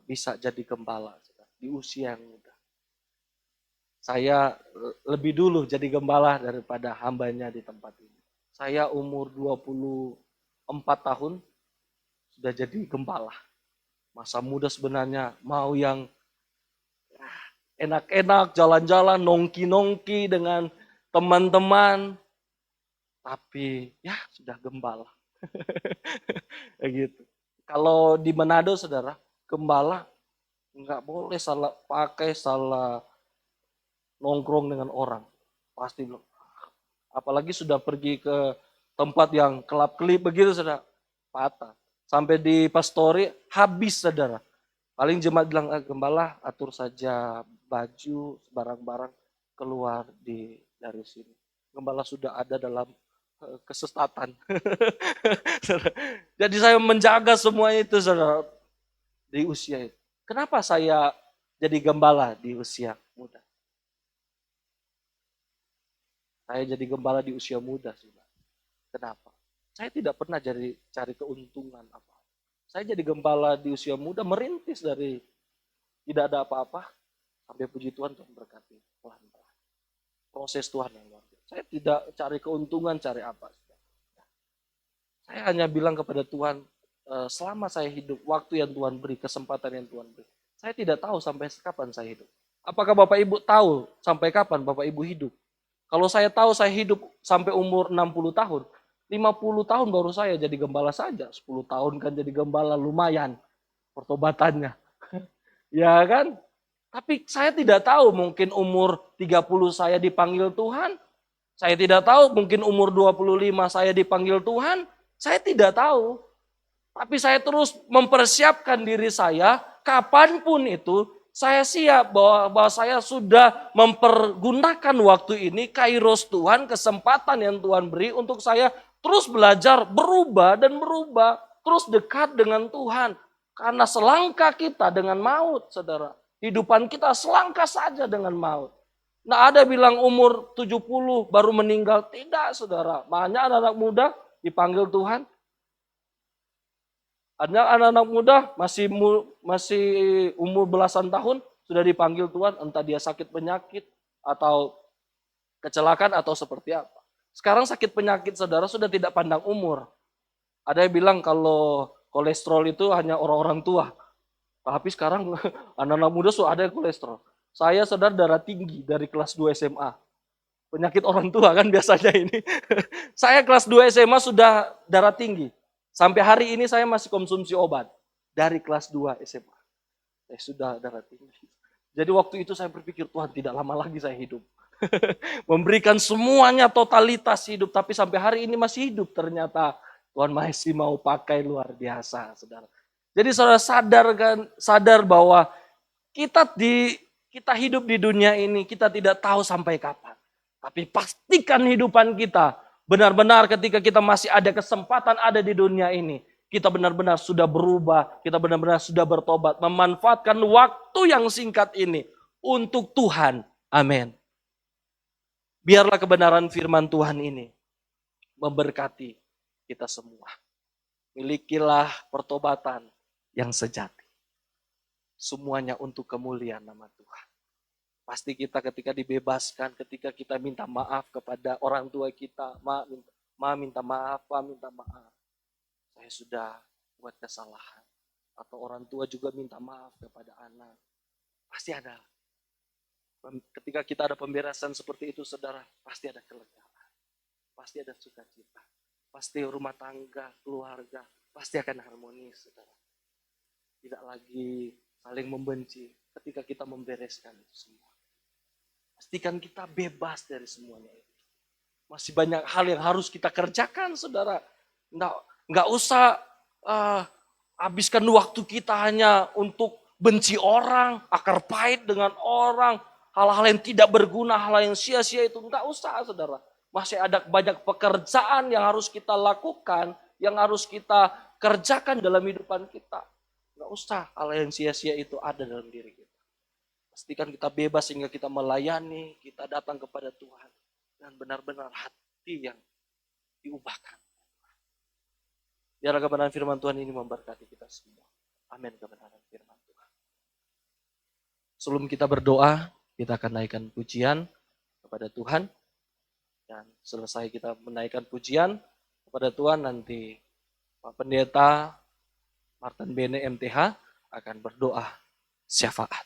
bisa jadi gembala di usia yang muda. Saya lebih dulu jadi gembala daripada hambanya di tempat ini. Saya umur 24 tahun sudah jadi gembala. Masa muda sebenarnya mau yang enak-enak, jalan-jalan, nongki-nongki dengan teman-teman. Tapi ya sudah gembala. Gitu. Kalau di Manado, saudara, gembala nggak boleh salah pakai, salah nongkrong dengan orang. Pasti belum. Apalagi sudah pergi ke tempat yang kelap-kelip begitu, saudara, patah. Sampai di pastori habis, saudara. Paling jemaat bilang, gembala atur saja baju, barang-barang keluar dari sini. Gembala sudah ada dalam kesesatan. Jadi saya menjaga semua itu, saudara, di usia itu. Kenapa saya jadi gembala di usia muda? Saya jadi gembala di usia muda, saudara. Kenapa? Saya tidak pernah cari keuntungan apa. Saya jadi gembala di usia muda, merintis dari tidak ada apa-apa, sampai puji Tuhan berkati pelan-pelan. Proses Tuhan yang luar biasa. Saya tidak cari keuntungan, cari apa. Saya hanya bilang kepada Tuhan, selama saya hidup, waktu yang Tuhan beri, kesempatan yang Tuhan beri. Saya tidak tahu sampai kapan saya hidup. Apakah Bapak Ibu tahu sampai kapan Bapak Ibu hidup? Kalau saya tahu saya hidup sampai umur 60 tahun, 50 tahun baru saya jadi gembala saja. 10 tahun kan jadi gembala lumayan pertobatannya. Ya kan? Tapi saya tidak tahu, mungkin umur 30 saya dipanggil Tuhan. Saya tidak tahu, mungkin umur 25 saya dipanggil Tuhan. Saya tidak tahu. Tapi saya terus mempersiapkan diri saya, kapanpun itu, saya siap bahwa saya sudah mempergunakan waktu ini, kairos Tuhan, kesempatan yang Tuhan beri untuk saya terus belajar, berubah dan berubah. Terus dekat dengan Tuhan. Karena selangkah kita dengan maut, saudara. Hidupan kita selangkah saja dengan maut. Nah, ada bilang umur 70 baru meninggal. Tidak, saudara. Banyak anak-anak muda dipanggil Tuhan. Ada anak-anak muda masih umur belasan tahun sudah dipanggil Tuhan. Entah dia sakit penyakit atau kecelakaan atau seperti apa. Sekarang sakit penyakit, saudara, sudah tidak pandang umur. Ada yang bilang kalau kolesterol itu hanya orang-orang tua. Tapi sekarang anak-anak muda sudah ada yang kolesterol. Saya, saudara, darah tinggi dari kelas 2 SMA. Penyakit orang tua kan biasanya ini. Saya kelas 2 SMA sudah darah tinggi. Sampai hari ini saya masih konsumsi obat. Dari kelas 2 SMA. Saya sudah darah tinggi. Jadi waktu itu saya berpikir, Tuhan, tidak lama lagi saya hidup. Memberikan semuanya totalitas hidup. Tapi sampai hari ini masih hidup ternyata. Tuhan masih mau pakai luar biasa, saudara. Jadi saudara sadar bahwa kita hidup di dunia ini, kita tidak tahu sampai kapan. Tapi pastikan hidupan kita benar-benar ketika kita masih ada kesempatan ada di dunia ini. Kita benar-benar sudah berubah, kita benar-benar sudah bertobat. Memanfaatkan waktu yang singkat ini untuk Tuhan. Amin. Biarlah kebenaran firman Tuhan ini memberkati kita semua. Milikilah pertobatan yang sejati. Semuanya untuk kemuliaan nama Tuhan. Pasti kita ketika dibebaskan, ketika kita minta maaf kepada orang tua kita, ma minta maaf, pa minta maaf. Saya sudah buat kesalahan. Atau orang tua juga minta maaf kepada anak. Pasti ada. Ketika kita ada pemberesan seperti itu, saudara, pasti ada kelegaan. Pasti ada sukacita. Pasti rumah tangga, keluarga, pasti akan harmonis, saudara. Tidak lagi saling membenci ketika kita membereskan itu semua. Pastikan kita bebas dari semuanya itu. Masih banyak hal yang harus kita kerjakan, saudara. Nggak usah habiskan waktu kita hanya untuk benci orang, akar pahit dengan orang, hal-hal yang tidak berguna, hal yang sia-sia itu. Nggak usah, saudara. Masih ada banyak pekerjaan yang harus kita lakukan, yang harus kita kerjakan dalam hidupan kita. Nggak usah hal yang sia-sia itu ada dalam diri kita. Pastikan kita bebas sehingga kita melayani, kita datang kepada Tuhan. Dan benar-benar hati yang diubahkan. Biarlah kebenaran firman Tuhan ini memberkati kita semua. Amin, kebenaran firman Tuhan. Sebelum kita berdoa, kita akan naikkan pujian kepada Tuhan. Dan selesai kita menaikkan pujian kepada Tuhan, nanti Pak Pendeta Martin Bene MTH akan berdoa syafaat.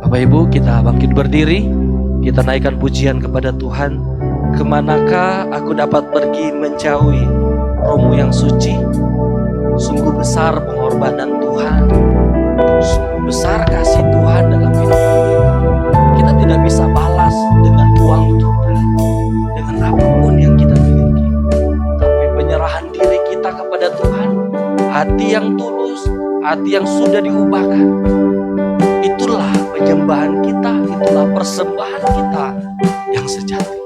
Bapak Ibu, kita bangkit berdiri, kita naikkan pujian kepada Tuhan. Kemanakah aku dapat pergi menjauhi Roh-Mu yang suci? Sungguh besar pengorbanan Tuhan, sungguh besar kasih Tuhan dalam hidup kita. Kita tidak bisa balas dengan uang kita, dengan apapun yang kita miliki. Tapi penyerahan diri kita kepada Tuhan, hati yang tulus, hati yang sudah diubahkan, itulah penyembahan kita, itulah persembahan kita yang sejati.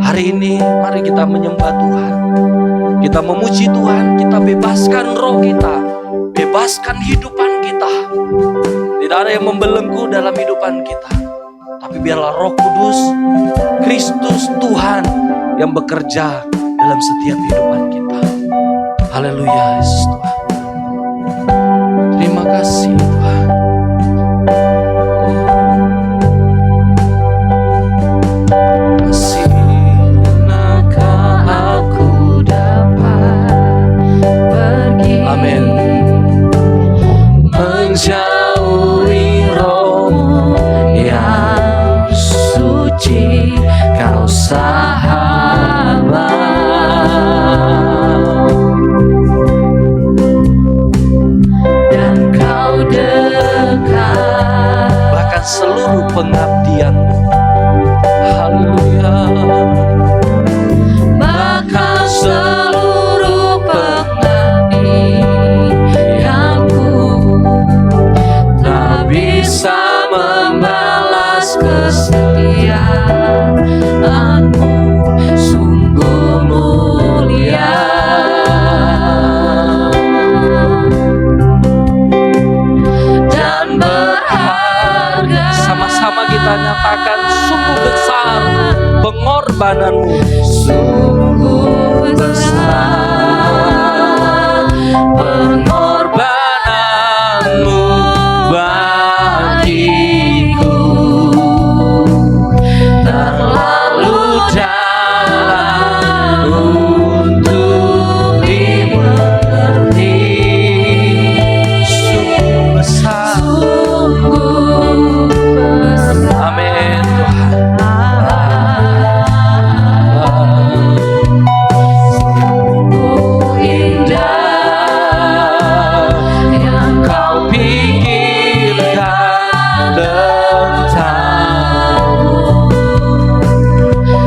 Hari ini mari kita menyembah Tuhan. Kita memuji Tuhan, kita bebaskan roh kita, bebaskan hidupan kita. Tidak ada yang membelenggu dalam hidupan kita. Tapi biarlah Roh Kudus, Kristus Tuhan yang bekerja dalam setiap kehidupan kita. Haleluya, Yesus Tuhan. Terima kasih Tuhan. Masih menjauhi rohmu yang suci, kau sahabat. Dan kau dekat, bahkan seluruh pengabdianmu. Haleluya. Bahkan seluruh pengabdianku tak bisa membalas kesetiaanmu, sungguh mulia. Dan berharga. Sama-sama kita nyatakan, sungguh besar pengorbananmu, sungguh besar pengorbananmu bagiku, terlalu dalam untuk dimengerti. Sungguh besar, sungguh besar. Amin Tuhan. Sungguh indah yang kau pikirkan tentangmu,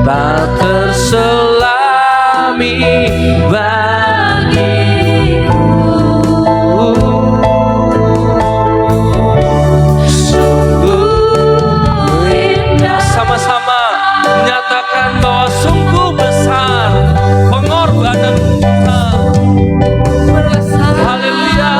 tak terselami bagiku. Sungguh indah. Sama-sama menyatakan bahwa sungguh besar pengorbanan kita. Haleluya.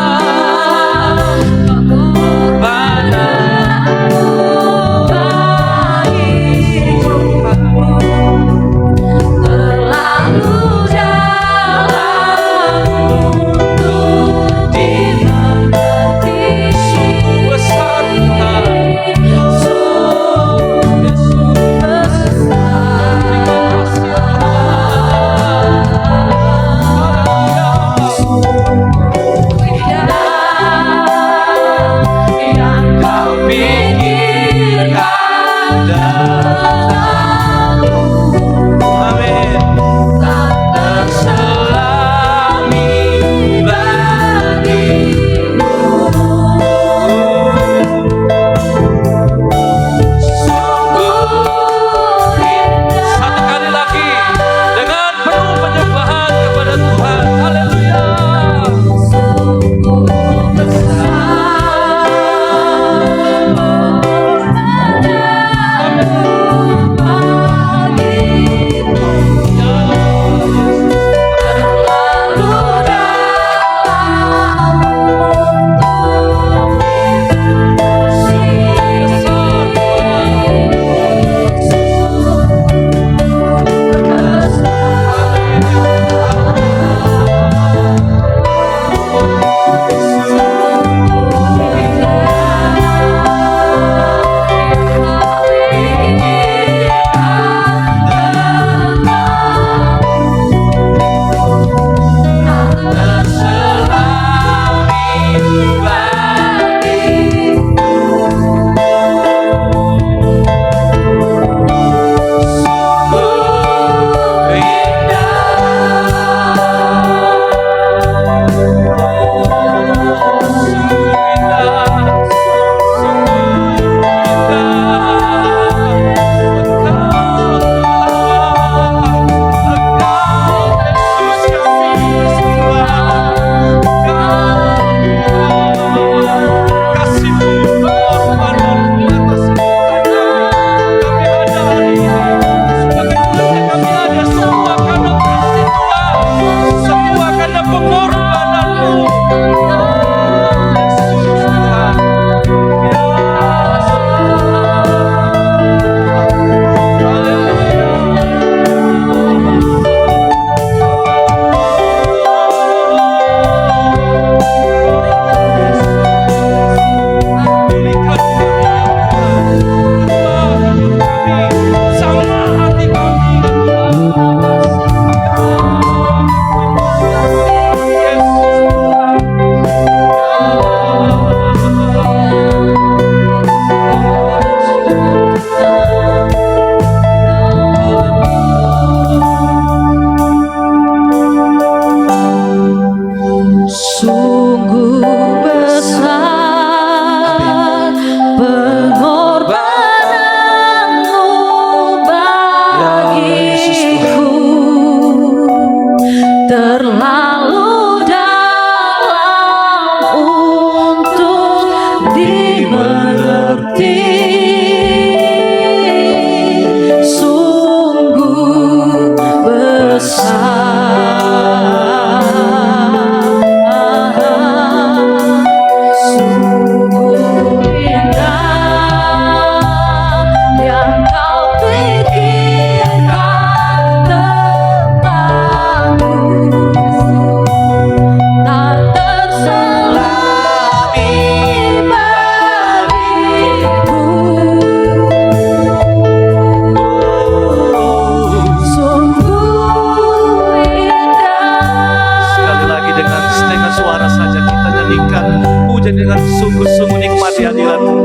dengan sungguh-sungguh nikmati hadirat-Mu.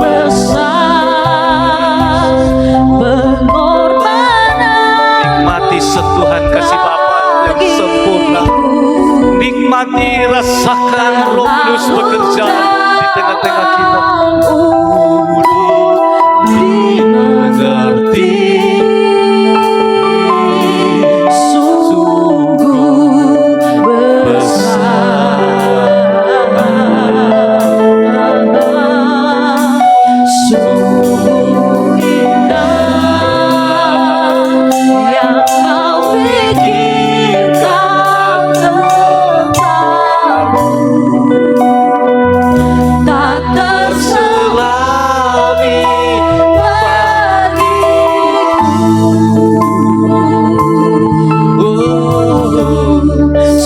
Besar pengorbanan, Nikmati sentuhan kasih Bapa yang sempurna. Nikmati, rasakan Roh Kudus bekerja di tengah-tengah kita. Dimengerti sungguh besar, sungguh indah yang Kau pikirkan tentangku, tak terselami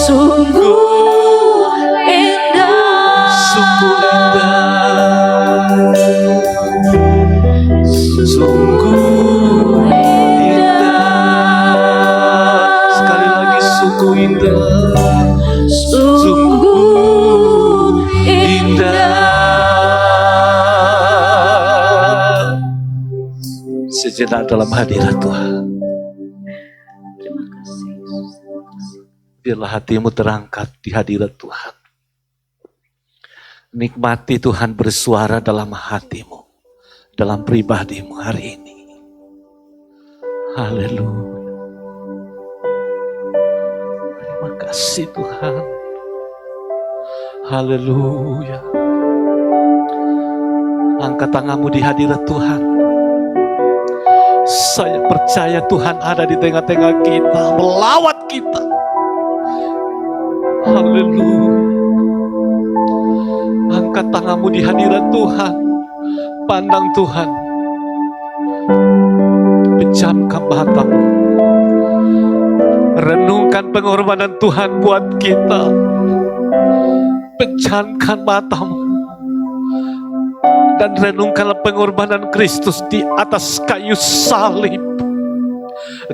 sungguh indah, sungguh indah. Sekali lagi, sungguh indah, sungguh indah. Sejenak dalam hadirat Tuhan. Terima kasih. Biarlah hatimu terangkat di hadirat Tuhan. Nikmati Tuhan bersuara dalam hatimu, dalam pribadimu hari ini. Haleluya. Terima kasih Tuhan. Haleluya. Angkat tanganmu di hadirat Tuhan. Saya percaya Tuhan ada di tengah-tengah kita, melawat kita. Haleluya. Angkat tanganmu di hadirat Tuhan. Pandang Tuhan. Pejamkan matamu. Renungkan pengorbanan Tuhan buat kita. Pejamkan matamu. Dan renungkanlah pengorbanan Kristus di atas kayu salib.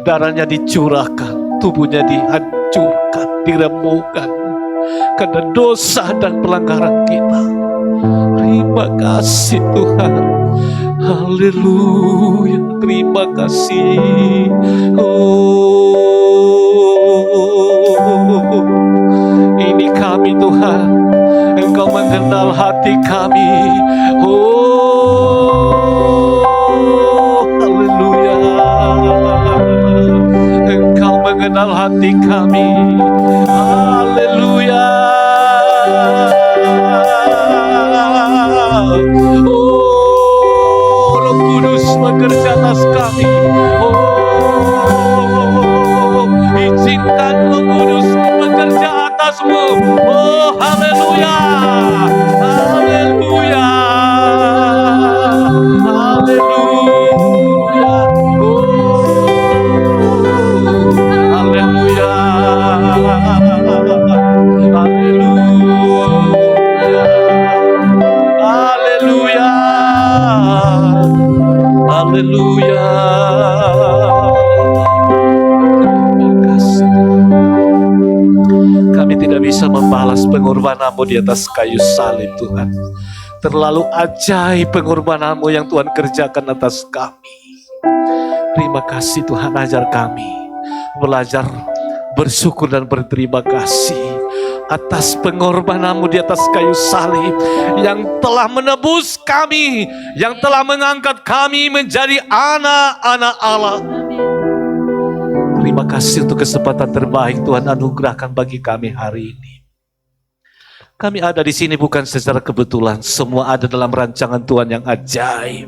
Darahnya dicurahkan, tubuhnya dihancurkan, diremukkan karena dosa dan pelanggaran kita. Terima kasih Tuhan. Haleluya. Terima kasih. Ini kami Tuhan. Engkau mengenal hati kami. Haleluya. Engkau mengenal hati kami. Haleluya. Roh Kudus bekerja atas kami. Izinkan Roh Kudus bekerja atasmu. Haleluya. Haleluya. Haleluya. Haleluya. Haleluya. Haleluya. Terima kasih. Kami tidak bisa membalas pengorbanan-Mu di atas kayu salib Tuhan. Terlalu ajaib pengorbanan-Mu yang Tuhan kerjakan atas kami. Terima kasih Tuhan, ajar kami belajar bersyukur dan berterima kasih atas pengorbanan-Mu di atas kayu salib yang telah menebus kami, yang telah mengangkat kami menjadi anak-anak Allah. Terima kasih untuk kesempatan terbaik Tuhan anugerahkan bagi kami hari ini. Kami ada di sini bukan secara kebetulan, semua ada dalam rancangan Tuhan yang ajaib.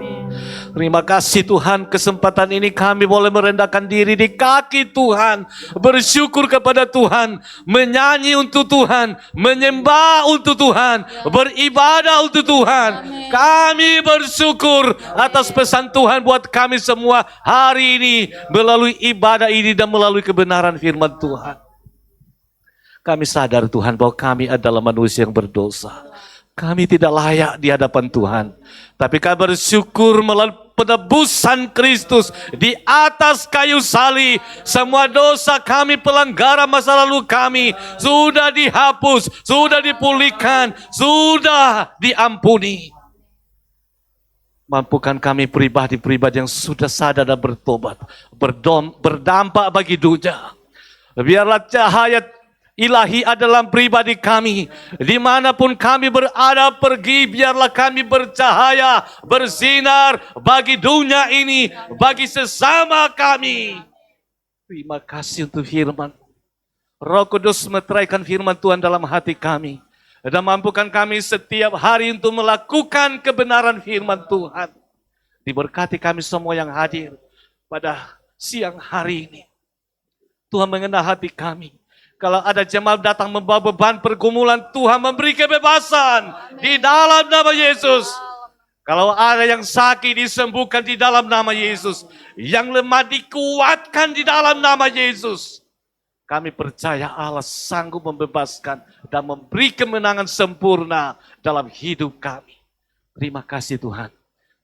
Terima kasih Tuhan, kesempatan ini kami boleh merendahkan diri di kaki Tuhan, bersyukur kepada Tuhan, menyanyi untuk Tuhan, menyembah untuk Tuhan, beribadah untuk Tuhan. Kami bersyukur atas pesan Tuhan buat kami semua hari ini, melalui ibadah ini dan melalui kebenaran firman Tuhan. Kami sadar Tuhan bahwa kami adalah manusia yang berdosa. Kami tidak layak di hadapan Tuhan. Tapi kami bersyukur melalui penebusan Kristus di atas kayu salib. Semua dosa kami, pelanggaran masa lalu kami sudah dihapus, sudah dipulihkan, sudah diampuni. Mampukan kami pribadi-pribadi yang sudah sadar dan bertobat, berdampak bagi dunia. Biarlah cahaya ilahi adalah pribadi kami. Dimanapun kami berada pergi, biarlah kami bercahaya, bersinar bagi dunia ini, bagi sesama kami. Terima kasih untuk firman. Roh Kudus meteraikan firman Tuhan dalam hati kami. Dan mampukan kami setiap hari untuk melakukan kebenaran firman Tuhan. Diberkati kami semua yang hadir pada siang hari ini. Tuhan mengenal hati kami. Kalau ada jemaat datang membawa beban pergumulan, Tuhan memberi kebebasan di dalam nama Yesus. Kalau ada yang sakit, disembuhkan di dalam nama Yesus. Yang lemah dikuatkan di dalam nama Yesus. Kami percaya Allah sanggup membebaskan dan memberi kemenangan sempurna dalam hidup kami. Terima kasih Tuhan.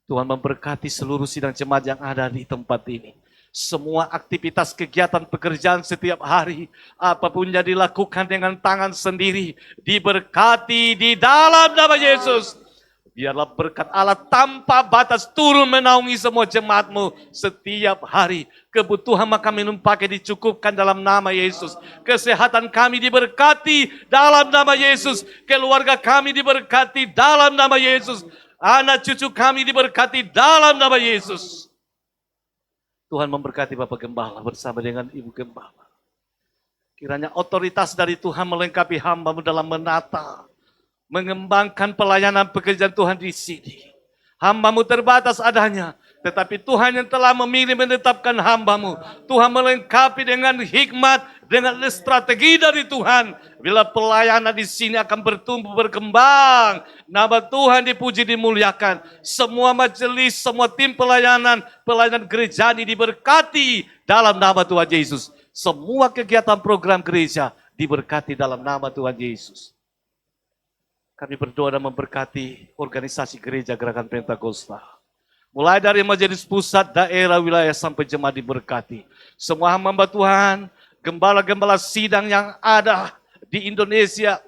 Tuhan memberkati seluruh sidang jemaat yang ada di tempat ini. Semua aktivitas kegiatan pekerjaan setiap hari, apapun yang dilakukan dengan tangan sendiri, diberkati di dalam nama Yesus. Biarlah berkat Allah tanpa batas turun menaungi semua jemaat-Mu setiap hari. Kebutuhan makan minum pakai dicukupkan dalam nama Yesus. Kesehatan kami diberkati dalam nama Yesus. Keluarga kami diberkati dalam nama Yesus. Anak cucu kami diberkati dalam nama Yesus. Tuhan memberkati Bapak Gembala bersama dengan Ibu Gembala. Kiranya otoritas dari Tuhan melengkapi hamba-Mu dalam menata, mengembangkan pelayanan pekerjaan Tuhan di sini. Hamba-Mu terbatas adanya, tetapi Tuhan yang telah memilih menetapkan hamba-Mu. Tuhan melengkapi dengan hikmat, dengan strategi dari Tuhan. Bila pelayanan di sini akan bertumbuh, berkembang. Nama Tuhan dipuji, dimuliakan. Semua majelis, semua tim pelayanan gereja ini diberkati dalam nama Tuhan Yesus. Semua kegiatan program gereja diberkati dalam nama Tuhan Yesus. Kami berdoa dan memberkati organisasi gereja Gerakan Pentakosta. Mulai dari majelis pusat, daerah, wilayah sampai jemaat diberkati. Semua hamba Tuhan, gembala-gembala sidang yang ada di Indonesia,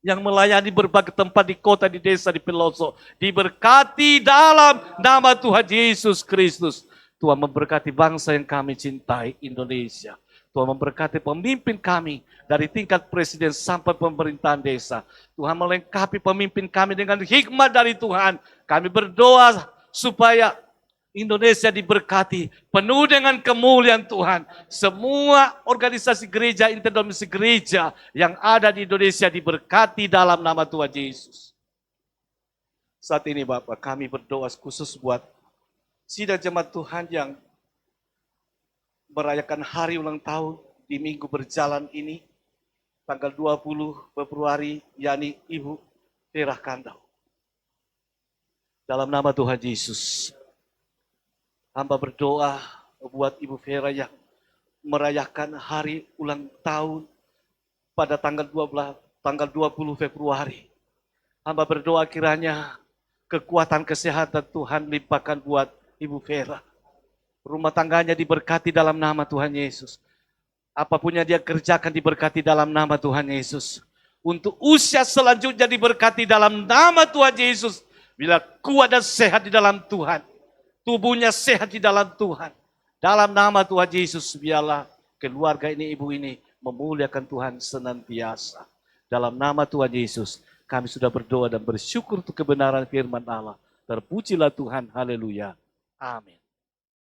yang melayani berbagai tempat di kota, di desa, di pelosok, diberkati dalam nama Tuhan Yesus Kristus. Tuhan memberkati bangsa yang kami cintai, Indonesia. Tuhan memberkati pemimpin kami dari tingkat presiden sampai pemerintahan desa. Tuhan melengkapi pemimpin kami dengan hikmat dari Tuhan. Kami berdoa supaya Indonesia diberkati, penuh dengan kemuliaan Tuhan. Semua organisasi gereja, interdenominasi gereja yang ada di Indonesia diberkati dalam nama Tuhan Yesus. Saat ini Bapak, kami berdoa khusus buat sidang jemaat Tuhan yang merayakan hari ulang tahun di minggu berjalan ini, tanggal 20 Februari, yakni Ibu Vera Kandau. Dalam nama Tuhan Yesus, hamba berdoa buat Ibu Vera yang merayakan hari ulang tahun pada tanggal 20 Februari. Hamba berdoa kiranya kekuatan kesehatan Tuhan limpahkan buat Ibu Vera. Rumah tangganya diberkati dalam nama Tuhan Yesus. Apapun yang dia kerjakan diberkati dalam nama Tuhan Yesus. Untuk usia selanjutnya diberkati dalam nama Tuhan Yesus. Bila kuat dan sehat di dalam Tuhan. Tubuhnya sehat di dalam Tuhan. Dalam nama Tuhan Yesus, biarlah keluarga ini, ibu ini memuliakan Tuhan senantiasa. Dalam nama Tuhan Yesus, kami sudah berdoa dan bersyukur untuk kebenaran firman Allah. Terpujilah Tuhan, haleluya. Amin.